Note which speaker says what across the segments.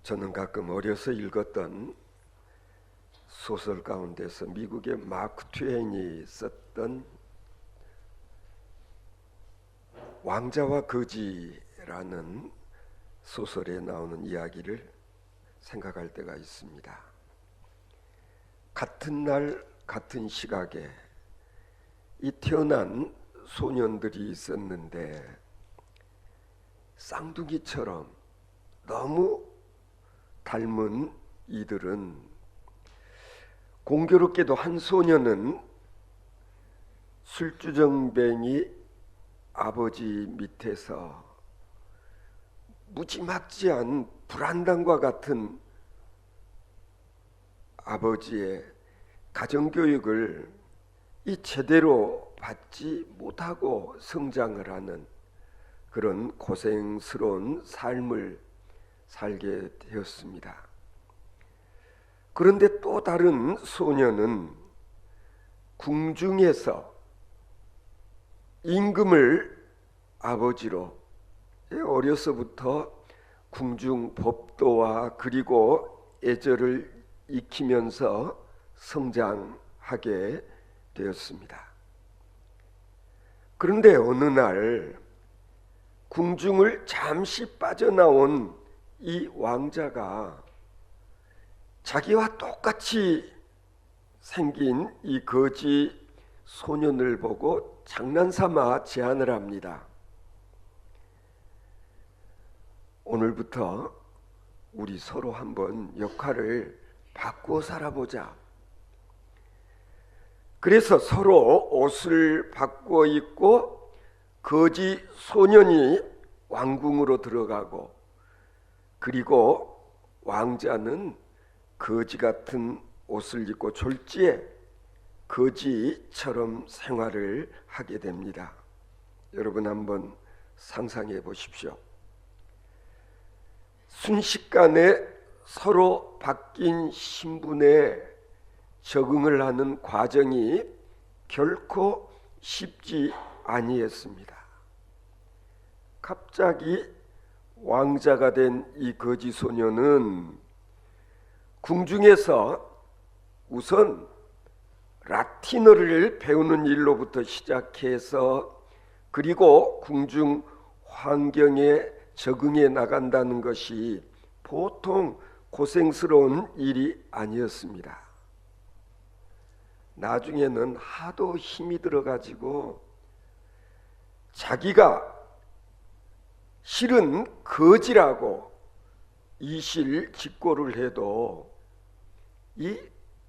Speaker 1: 저는 가끔 어려서 읽었던 소설 가운데서 미국의 마크 트웨인이 썼던 왕자와 거지라는 소설에 나오는 이야기를 생각할 때가 있습니다. 같은 날 같은 시각에 이 태어난 소년들이 있었는데 쌍둥이처럼 너무 닮은 이들은 공교롭게도 한 소년은 술주정뱅이 아버지 밑에서 무지막지한 불안당과 같은 아버지의 가정교육을 제대로 받지 못하고 성장을 하는 그런 고생스러운 삶을 살게 되었습니다. 그런데 또 다른 소년은 궁중에서 임금을 아버지로 어려서부터 궁중 법도와 그리고 애절을 익히면서 성장하게 되었습니다. 그런데 어느 날 궁중을 잠시 빠져나온 이 왕자가 자기와 똑같이 생긴 이 거지 소년을 보고 장난삼아 제안을 합니다. 오늘부터 우리 서로 한번 역할을 바꾸어 살아보자. 그래서 서로 옷을 바꾸어 입고 거지 소년이 왕궁으로 들어가고, 그리고 왕자는 거지 같은 옷을 입고 졸지에 거지처럼 생활을 하게 됩니다. 여러분 한번 상상해 보십시오. 순식간에 서로 바뀐 신분에 적응을 하는 과정이 결코 쉽지 아니했습니다. 갑자기 왕자가 된 이 거지 소녀는 궁중에서 우선 라틴어를 배우는 일로부터 시작해서 그리고 궁중 환경에 적응해 나간다는 것이 보통 고생스러운 일이 아니었습니다. 나중에는 하도 힘이 들어가지고 자기가 실은 거지라고 이실직고를 해도 이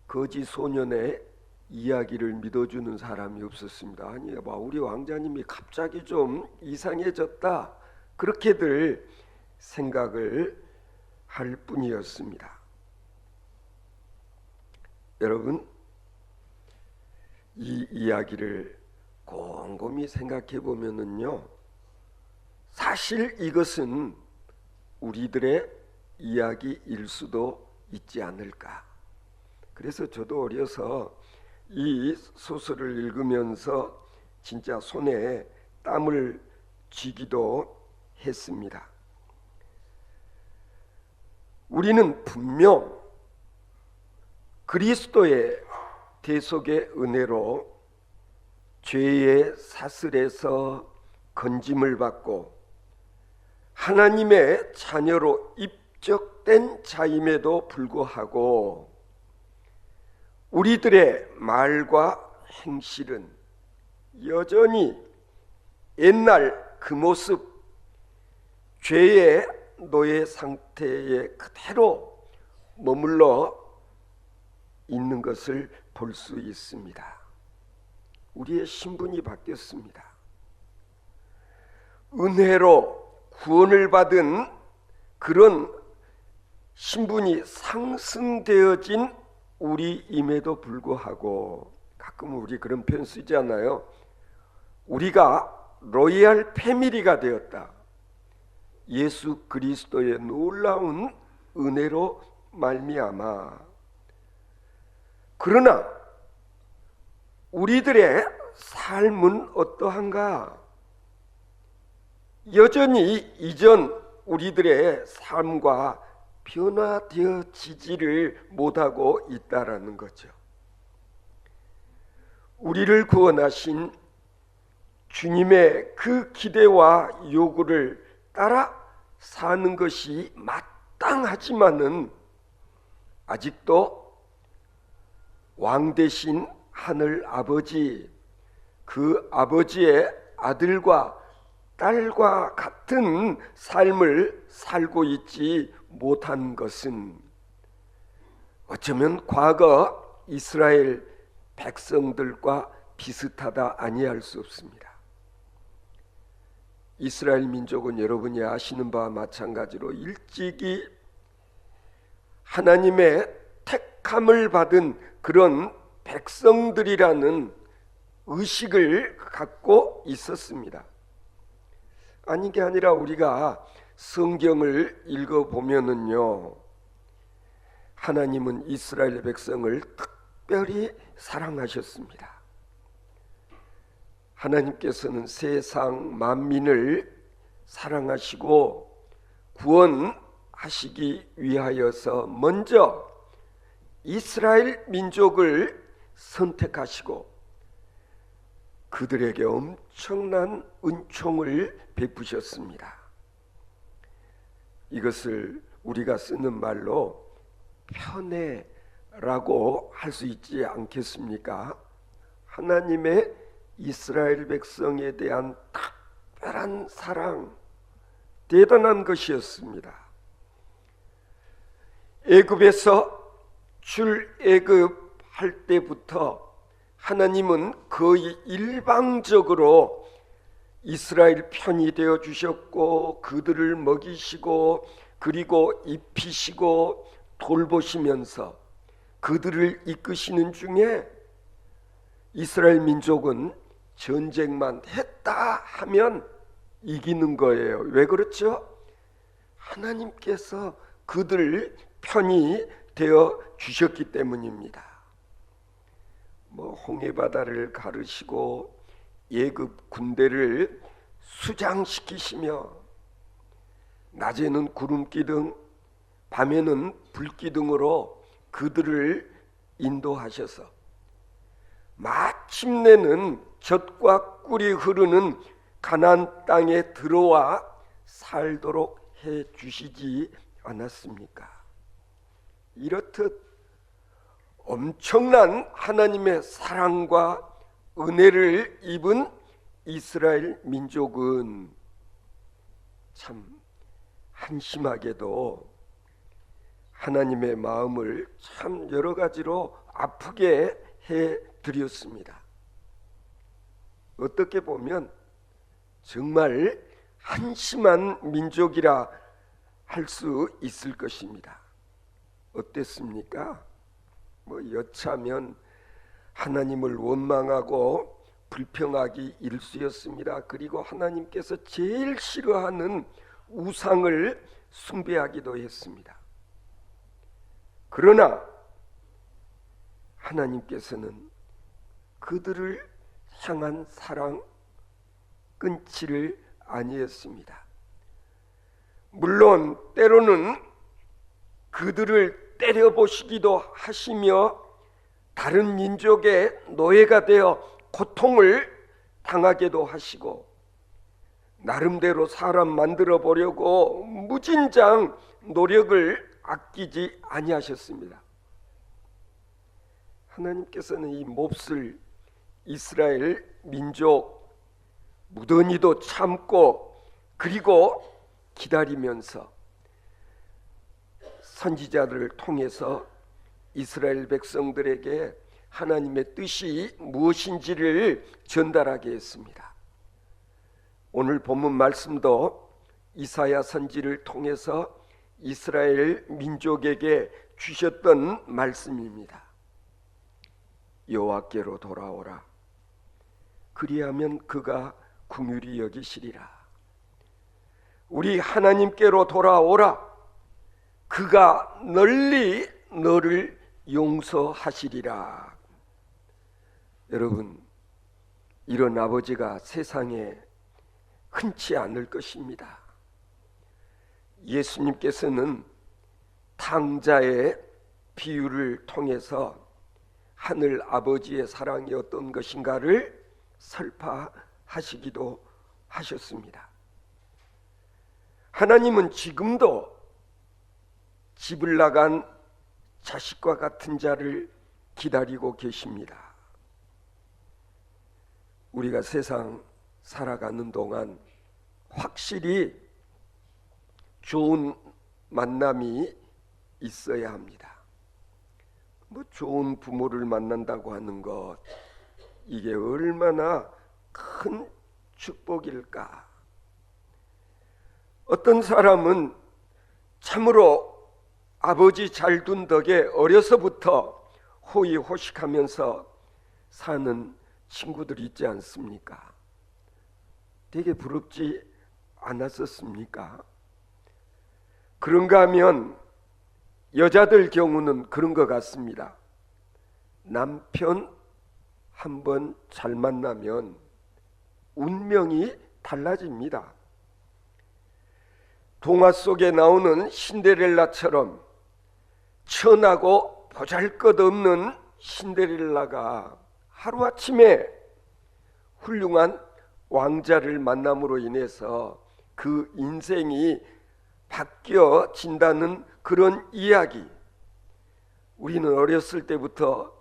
Speaker 1: 거지 소년의 이야기를 믿어주는 사람이 없었습니다. 아니, 우리 왕자님이 갑자기 좀 이상해졌다, 그렇게들 생각을 할 뿐이었습니다. 여러분, 이 이야기를 곰곰이 생각해 보면은요, 사실 이것은 우리들의 이야기일 수도 있지 않을까. 그래서 저도 어려서 이 소설을 읽으면서 진짜 손에 땀을 쥐기도 했습니다. 우리는 분명 그리스도의 대속의 은혜로 죄의 사슬에서 건짐을 받고 하나님의 자녀로 입적된 자임에도 불구하고 우리들의 말과 행실은 여전히 옛날 그 모습, 죄의 노예 상태에 그대로 머물러 있는 것을 볼 수 있습니다. 우리의 신분이 바뀌었습니다. 은혜로 구원을 받은 그런 신분이 상승되어진 우리임에도 불구하고 가끔 우리 그런 표현 쓰지 않나요? 우리가 로얄 패밀리가 되었다. 예수 그리스도의 놀라운 은혜로 말미암아. 그러나 우리들의 삶은 어떠한가? 여전히 이전 우리들의 삶과 변화되어지지를 못하고 있다라는 거죠. 우리를 구원하신 주님의 그 기대와 요구를 따라 사는 것이 마땅하지만은 아직도 왕 대신 하늘 아버지, 그 아버지의 아들과 딸과 같은 삶을 살고 있지 못한 것은 어쩌면 과거 이스라엘 백성들과 비슷하다 아니할 수 없습니다. 이스라엘 민족은 여러분이 아시는 바와 마찬가지로 일찍이 하나님의 택함을 받은 그런 백성들이라는 의식을 갖고 있었습니다. 아닌 게 아니라 우리가 성경을 읽어보면은요, 하나님은 이스라엘 백성을 특별히 사랑하셨습니다. 하나님께서는 세상 만민을 사랑하시고 구원하시기 위하여서 먼저 이스라엘 민족을 선택하시고 그들에게 엄청난 은총을 베푸셨습니다. 이것을 우리가 쓰는 말로 편애라고 할 수 있지 않겠습니까? 하나님의 이스라엘 백성에 대한 특별한 사랑, 대단한 것이었습니다. 애굽에서 출애굽할 때부터 하나님은 거의 일방적으로 이스라엘 편이 되어 주셨고 그들을 먹이시고 그리고 입히시고 돌보시면서 그들을 이끄시는 중에 이스라엘 민족은 전쟁만 했다 하면 이기는 거예요. 왜 그렇죠? 하나님께서 그들 편이 되어 주셨기 때문입니다. 홍해바다를 가르시고 애굽 군대를 수장시키시며 낮에는 구름기둥, 밤에는 불기둥으로 그들을 인도하셔서 마침내는 젖과 꿀이 흐르는 가나안 땅에 들어와 살도록 해 주시지 않았습니까? 이렇듯 엄청난 하나님의 사랑과 은혜를 입은 이스라엘 민족은 참 한심하게도 하나님의 마음을 참 여러 가지로 아프게 해드렸습니다. 어떻게 보면 정말 한심한 민족이라 할 수 있을 것입니다. 어땠습니까? 여차하면 하나님을 원망하고 불평하기 일쑤였습니다. 그리고 하나님께서 제일 싫어하는 우상을 숭배하기도 했습니다. 그러나 하나님께서는 그들을 향한 사랑 끊지를 아니했습니다. 물론 때로는 그들을 때려보시기도 하시며 다른 민족의 노예가 되어 고통을 당하게도 하시고 나름대로 사람 만들어 보려고 무진장 노력을 아끼지 아니하셨습니다. 하나님께서는 이 몹쓸 이스라엘 민족 무던히도 참고 그리고 기다리면서 선지자들을 통해서 이스라엘 백성들에게 하나님의 뜻이 무엇인지를 전달하게 했습니다. 오늘 본문 말씀도 이사야 선지를 통해서 이스라엘 민족에게 주셨던 말씀입니다. 여호와께로 돌아오라. 그리하면 그가 긍휼히 여기시리라. 우리 하나님께로 돌아오라. 그가 널리 너를 용서하시리라. 여러분, 이런 아버지가 세상에 흔치 않을 것입니다. 예수님께서는 탕자의 비유를 통해서 하늘 아버지의 사랑이 어떤 것인가를 설파하시기도 하셨습니다. 하나님은 지금도 집을 나간 자식과 같은 자를 기다리고 계십니다. 우리가 세상 살아가는 동안 확실히 좋은 만남이 있어야 합니다. 좋은 부모를 만난다고 하는 것, 이게 얼마나 큰 축복일까. 어떤 사람은 참으로 아버지 잘 둔 덕에 어려서부터 호의호식하면서 사는 친구들 있지 않습니까? 되게 부럽지 않았었습니까? 그런가 하면 여자들 경우는 그런 것 같습니다. 남편 한 번 잘 만나면 운명이 달라집니다. 동화 속에 나오는 신데렐라처럼 천하고 보잘것없는 신데렐라가 하루아침에 훌륭한 왕자를 만남으로 인해서 그 인생이 바뀌어진다는 그런 이야기, 우리는 어렸을 때부터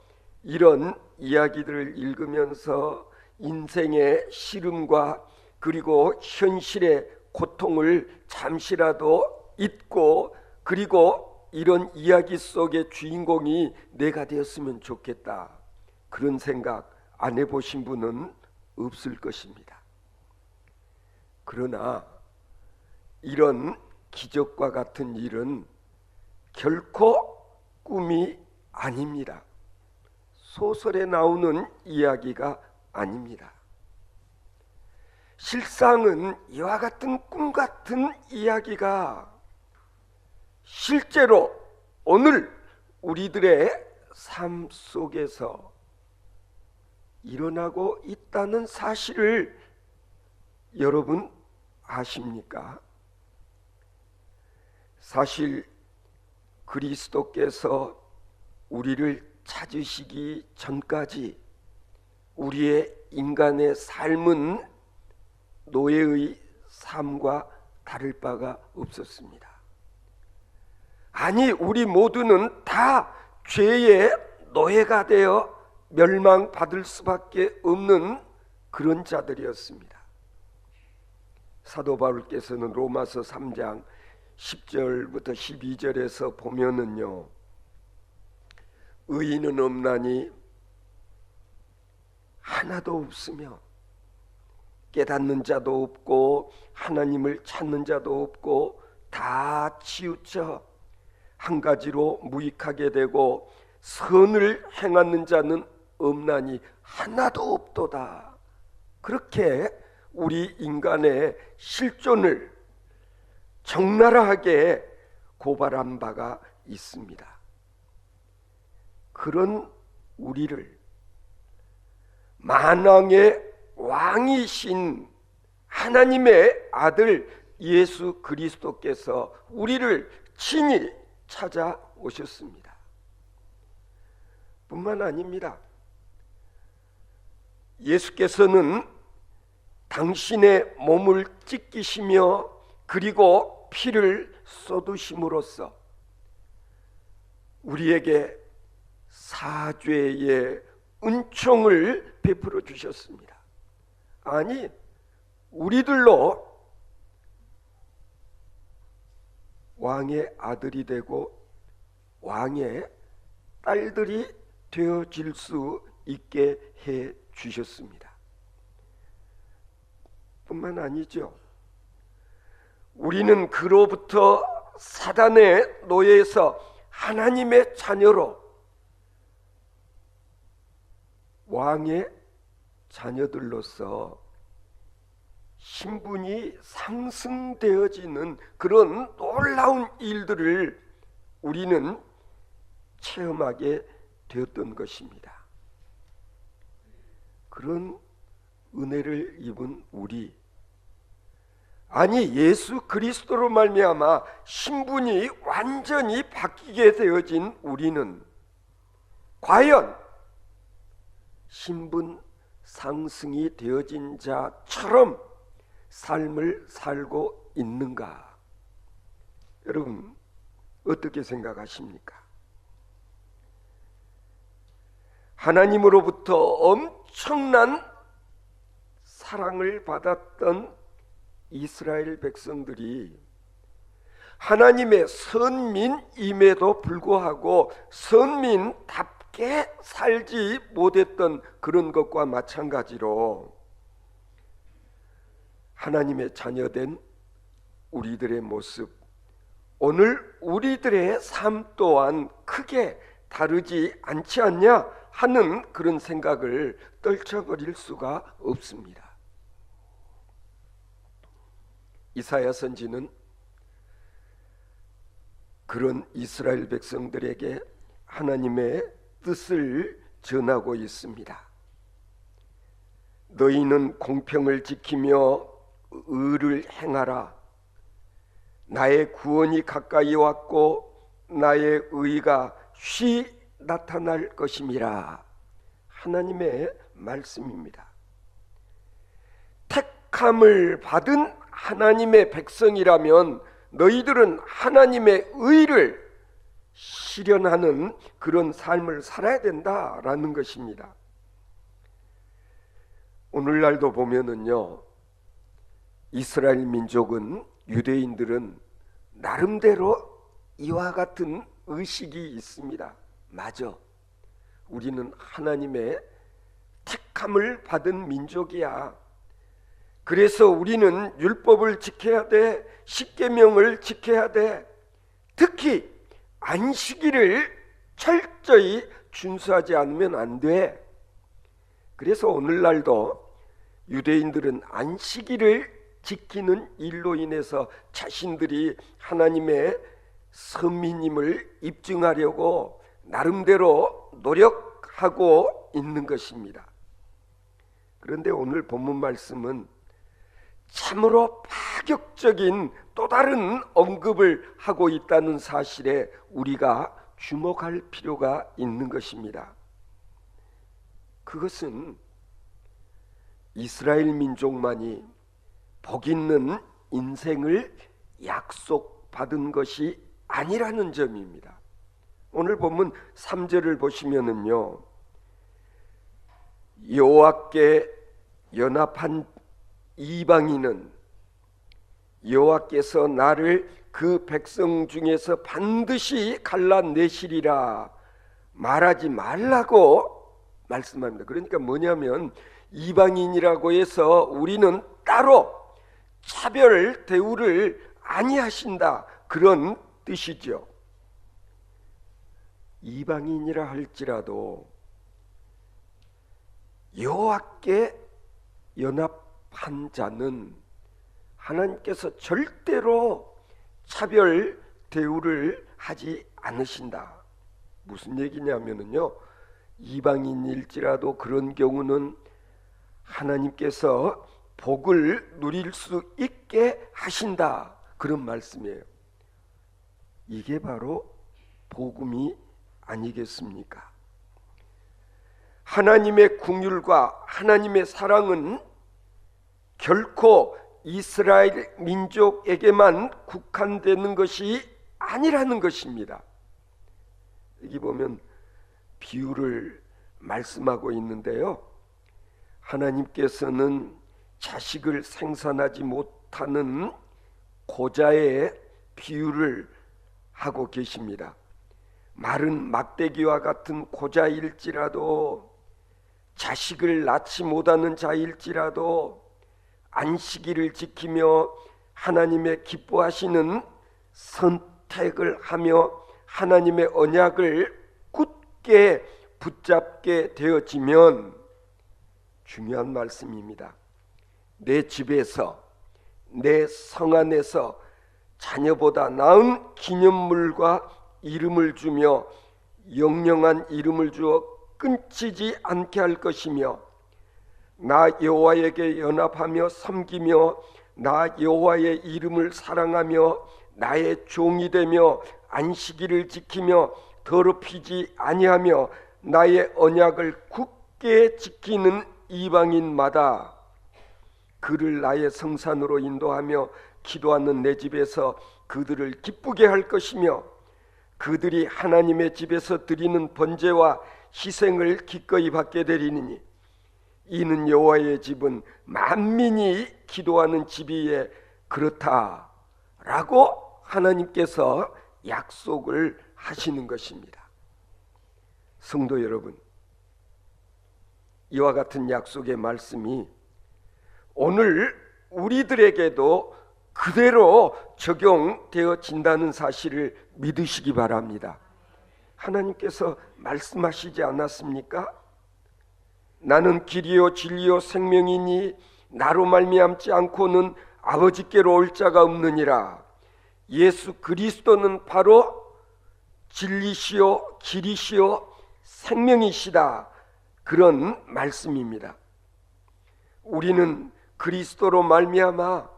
Speaker 1: 이런 이야기들을 읽으면서 인생의 시름과 그리고 현실의 고통을 잠시라도 잊고, 그리고 이런 이야기 속의 주인공이 내가 되었으면 좋겠다, 그런 생각 안 해보신 분은 없을 것입니다. 그러나 이런 기적과 같은 일은 결코 꿈이 아닙니다. 소설에 나오는 이야기가 아닙니다. 실상은 이와 같은 꿈 같은 이야기가 실제로 오늘 우리들의 삶 속에서 일어나고 있다는 사실을 여러분 아십니까? 사실 그리스도께서 우리를 찾으시기 전까지 우리의 인간의 삶은 노예의 삶과 다를 바가 없었습니다. 아니, 우리 모두는 다 죄의 노예가 되어 멸망받을 수밖에 없는 그런 자들이었습니다. 사도 바울께서는 로마서 3장 10절부터 12절에서 보면은요, 의인은 없나니 하나도 없으며 깨닫는 자도 없고 하나님을 찾는 자도 없고 다 치우쳐 한 가지로 무익하게 되고 선을 행하는 자는 없나니 하나도 없도다. 그렇게 우리 인간의 실존을 적나라하게 고발한 바가 있습니다. 그런 우리를 만왕의 왕이신 하나님의 아들 예수 그리스도께서 우리를 친히 찾아오셨습니다. 뿐만 아닙니다. 예수께서는 당신의 몸을 찢기시며 그리고 피를 쏟으심으로써 우리에게 사죄의 은총을 베풀어 주셨습니다. 아니, 우리들로 왕의 아들이 되고 왕의 딸들이 되어질 수 있게 해 주셨습니다. 뿐만 아니죠. 우리는 그로부터 사단의 노예에서 하나님의 자녀로 왕의 자녀들로서 신분이 상승되어지는 그런 놀라운 일들을 우리는 체험하게 되었던 것입니다. 그런 은혜를 입은 우리, 아니 예수 그리스도로 말미암아 신분이 완전히 바뀌게 되어진 우리는 과연 신분 상승이 되어진 자처럼 삶을 살고 있는가? 여러분 어떻게 생각하십니까? 하나님으로부터 엄청난 사랑을 받았던 이스라엘 백성들이 하나님의 선민임에도 불구하고 선민답게 살지 못했던 그런 것과 마찬가지로 하나님의 자녀된 우리들의 모습, 오늘 우리들의 삶 또한 크게 다르지 않지 않냐 하는 그런 생각을 떨쳐버릴 수가 없습니다. 이사야 선지는 그런 이스라엘 백성들에게 하나님의 뜻을 전하고 있습니다. 너희는 공평을 지키며 의를 행하라. 나의 구원이 가까이 왔고 나의 의가 쉬 나타날 것임이라. 하나님의 말씀입니다. 택함을 받은 하나님의 백성이라면 너희들은 하나님의 의를 실현하는 그런 삶을 살아야 된다라는 것입니다. 오늘날도 보면은요, 이스라엘 민족은, 유대인들은 나름대로 이와 같은 의식이 있습니다. 맞아, 우리는 하나님의 택함을 받은 민족이야. 그래서 우리는 율법을 지켜야 돼, 십계명을 지켜야 돼. 특히 안식일을 철저히 준수하지 않으면 안 돼. 그래서 오늘날도 유대인들은 안식일을 지키는 일로 인해서 자신들이 하나님의 선민임을 입증하려고 나름대로 노력하고 있는 것입니다. 그런데 오늘 본문 말씀은 참으로 파격적인 또 다른 언급을 하고 있다는 사실에 우리가 주목할 필요가 있는 것입니다. 그것은 이스라엘 민족만이 복 있는 인생을 약속받은 것이 아니라는 점입니다. 오늘 본문 3절을 보시면은요, 여호와께 연합한 이방인은 여호와께서 나를 그 백성 중에서 반드시 갈라내시리라 말하지 말라고 말씀합니다. 그러니까 뭐냐면 이방인이라고 해서 우리는 따로 차별 대우를 아니하신다, 그런 뜻이죠. 이방인이라 할지라도 여호와께 연합한 자는 하나님께서 절대로 차별 대우를 하지 않으신다. 무슨 얘기냐면요, 이방인일지라도 그런 경우는 하나님께서 복을 누릴 수 있게 하신다, 그런 말씀이에요. 이게 바로 복음이 아니겠습니까? 하나님의 긍휼과 하나님의 사랑은 결코 이스라엘 민족에게만 국한되는 것이 아니라는 것입니다. 여기 보면 비유를 말씀하고 있는데요, 하나님께서는 자식을 생산하지 못하는 고자의 비유를 하고 계십니다. 마른 막대기와 같은 고자일지라도, 자식을 낳지 못하는 자일지라도 안식일을 지키며 하나님의 기뻐하시는 선택을 하며 하나님의 언약을 굳게 붙잡게 되어지면, 중요한 말씀입니다, 내 집에서, 내 성 안에서 자녀보다 나은 기념물과 이름을 주며 영영한 이름을 주어 끊치지 않게 할 것이며, 나 여호와에게 연합하며 섬기며 나 여호와의 이름을 사랑하며 나의 종이 되며 안식일을 지키며 더럽히지 아니하며 나의 언약을 굳게 지키는 이방인마다 그를 나의 성산으로 인도하며 기도하는 내 집에서 그들을 기쁘게 할 것이며 그들이 하나님의 집에서 드리는 번제와 희생을 기꺼이 받게 되리니 이는 여호와의 집은 만민이 기도하는 집이에 그렇다라고 하나님께서 약속을 하시는 것입니다. 성도 여러분, 이와 같은 약속의 말씀이 오늘 우리들에게도 그대로 적용되어진다는 사실을 믿으시기 바랍니다. 하나님께서 말씀하시지 않았습니까? 나는 길이요 진리요 생명이니 나로 말미암지 않고는 아버지께로 올 자가 없느니라. 예수 그리스도는 바로 진리시요 길이시요 생명이시다. 그런 말씀입니다. 우리는 그리스도로 말미암아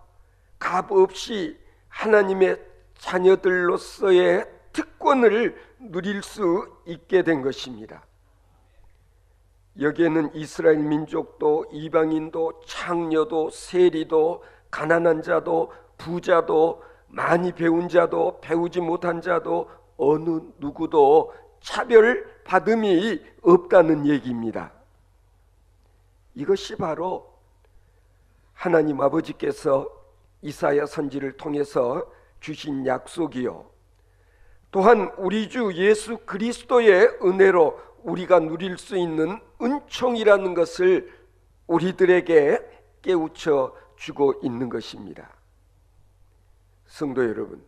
Speaker 1: 값없이 하나님의 자녀들로서의 특권을 누릴 수 있게 된 것입니다. 여기에는 이스라엘 민족도 이방인도 창녀도 세리도 가난한 자도 부자도 많이 배운 자도 배우지 못한 자도 어느 누구도 차별받음이 없다는 얘기입니다. 이것이 바로 하나님 아버지께서 이사야 선지를 통해서 주신 약속이요, 또한 우리 주 예수 그리스도의 은혜로 우리가 누릴 수 있는 은총이라는 것을 우리들에게 깨우쳐 주고 있는 것입니다. 성도 여러분,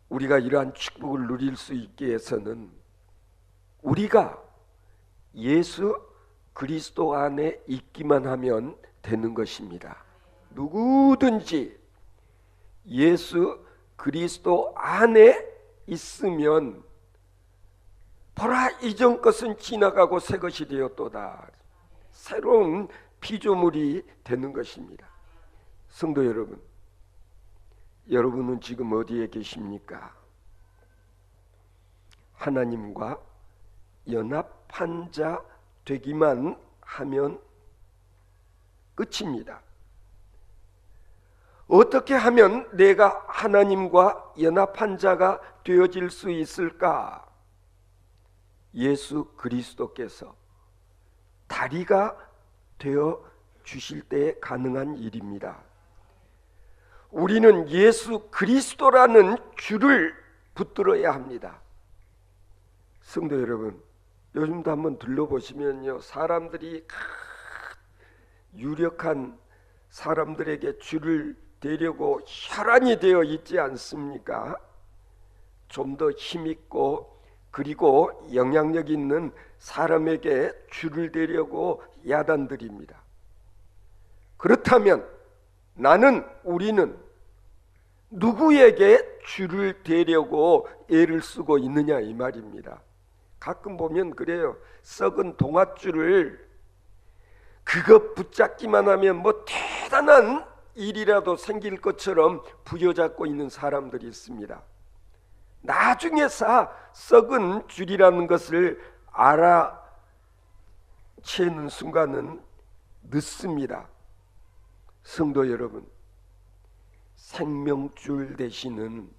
Speaker 1: 우리가 이러한 축복을 누릴 수 있기 위해서는 우리가 예수 그리스도 안에 있기만 하면 되는 것입니다. 누구든지 예수 그리스도 안에 있으면 보라, 이전 것은 지나가고 새 것이 되었도다. 새로운 피조물이 되는 것입니다. 성도 여러분, 여러분은 지금 어디에 계십니까? 하나님과 연합한 자 되기만 하면 끝입니다. 어떻게 하면 내가 하나님과 연합한 자가 되어질 수 있을까? 예수 그리스도께서 다리가 되어 주실 때 가능한 일입니다. 우리는 예수 그리스도라는 줄을 붙들어야 합니다. 성도 여러분, 요즘도 한번 둘러보시면요, 사람들이 유력한 사람들에게 줄을 대려고 혈안이 되어 있지 않습니까? 좀 더 힘있고 그리고 영향력 있는 사람에게 줄을 대려고 야단들입니다. 그렇다면 우리는 누구에게 줄을 대려고 애를 쓰고 있느냐 이 말입니다. 가끔 보면 그래요. 썩은 동아줄을 그거 붙잡기만 하면 뭐 대단한 일이라도 생길 것처럼 부여잡고 있는 사람들이 있습니다. 나중에 썩은 줄이라는 것을 알아채는 순간은 늦습니다. 성도 여러분, 생명줄 되시는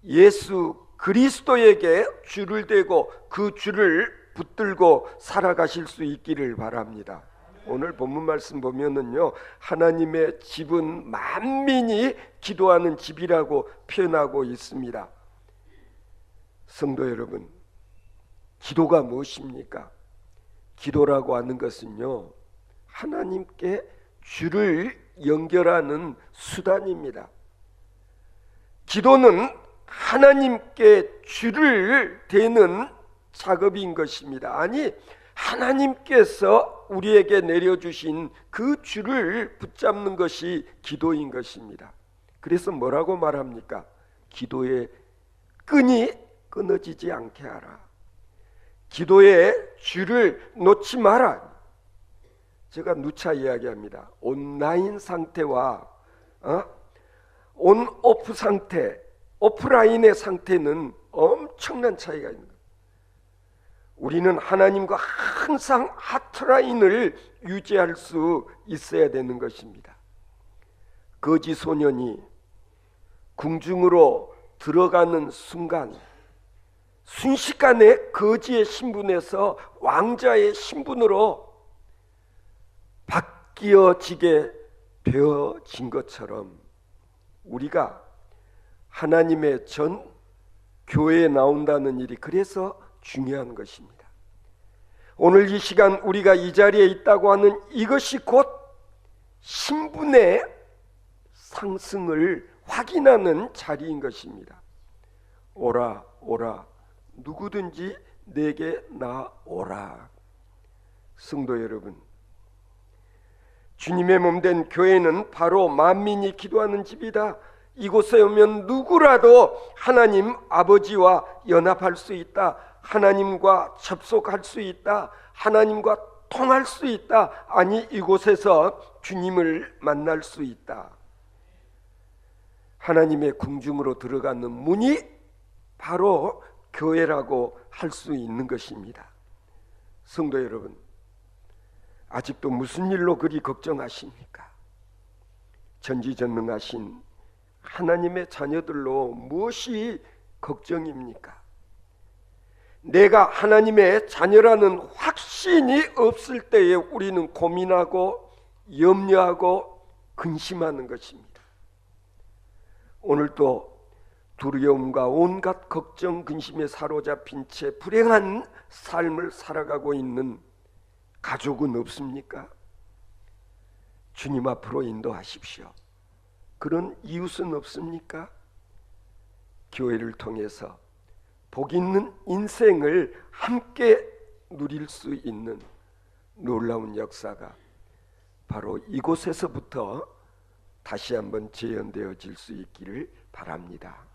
Speaker 1: 예수 그리스도에게 줄을 대고 그 줄을 붙들고 살아가실 수 있기를 바랍니다. 오늘 본문 말씀 보면은요, 하나님의 집은 만민이 기도하는 집이라고 표현하고 있습니다. 성도 여러분, 기도가 무엇입니까? 기도라고 하는 것은요, 하나님께 줄을 연결하는 수단입니다. 기도는 하나님께 줄을 대는 작업인 것입니다. 아니, 하나님께서 우리에게 내려주신 그 줄을 붙잡는 것이 기도인 것입니다. 그래서 뭐라고 말합니까? 기도의 끈이 끊어지지 않게 하라. 기도의 줄을 놓지 마라. 제가 누차 이야기합니다. 온라인 상태와 온오프 상태, 오프라인의 상태는 엄청난 차이가 있는 거예요. 우리는 하나님과 항상 하트라인을 유지할 수 있어야 되는 것입니다. 거지 소년이 궁중으로 들어가는 순간 순식간에 거지의 신분에서 왕자의 신분으로 바뀌어지게 되어진 것처럼 우리가 하나님의 전 교회에 나온다는 일이 그래서 중요한 것입니다. 오늘 이 시간 우리가 이 자리에 있다고 하는 이것이 곧 신분의 상승을 확인하는 자리인 것입니다. 오라 오라 누구든지 내게 나오라. 성도 여러분, 주님의 몸된 교회는 바로 만민이 기도하는 집이다. 이곳에 오면 누구라도 하나님 아버지와 연합할 수 있다. 하나님과 접속할 수 있다. 하나님과 통할 수 있다. 아니, 이곳에서 주님을 만날 수 있다. 하나님의 궁중으로 들어가는 문이 바로 교회라고 할 수 있는 것입니다. 성도 여러분, 아직도 무슨 일로 그리 걱정하십니까? 전지전능하신 하나님의 자녀들로 무엇이 걱정입니까? 내가 하나님의 자녀라는 확신이 없을 때에 우리는 고민하고 염려하고 근심하는 것입니다. 오늘도 두려움과 온갖 걱정, 근심에 사로잡힌 채 불행한 삶을 살아가고 있는 가족은 없습니까? 주님 앞으로 인도하십시오. 그런 이웃은 없습니까? 교회를 통해서 복 있는 인생을 함께 누릴 수 있는 놀라운 역사가 바로 이곳에서부터 다시 한번 재현되어질 수 있기를 바랍니다.